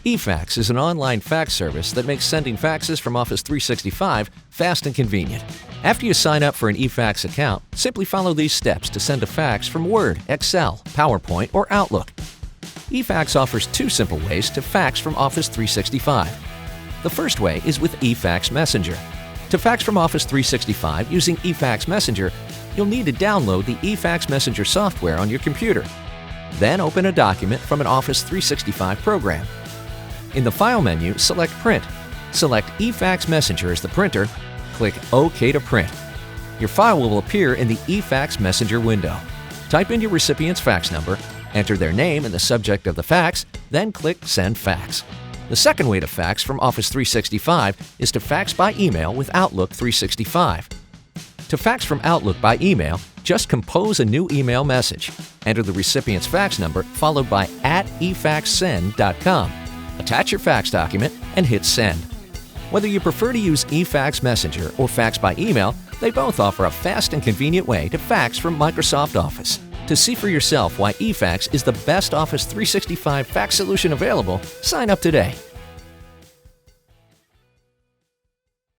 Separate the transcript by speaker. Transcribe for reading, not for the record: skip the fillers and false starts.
Speaker 1: Efax is an online fax service that makes sending faxes from Office 365 fast and convenient. After you sign up for an Efax account, simply follow these steps to send a fax from Word, Excel, PowerPoint, or Outlook. Efax offers two simple ways to fax from Office 365. The first way is with Efax Messenger. To fax from Office 365 using Efax Messenger, you'll need to download the Efax Messenger software on your computer. Then open a document from an Office 365 program. In the File menu, select Print. Select Efax Messenger as the printer. Click OK to print. Your file will appear in the Efax Messenger window. Type in your recipient's fax number, enter their name and the subject of the fax, then click Send Fax. The second way to fax from Office 365 is to fax by email with Outlook 365. To fax from Outlook by email, just compose a new email message. Enter the recipient's fax number followed by @efaxsend.com. Attach your fax document and hit Send. Whether you prefer to use Efax Messenger or fax by email, they both offer a fast and convenient way to fax from Microsoft Office. To see for yourself why Efax is the best Office 365 fax solution available, sign up today.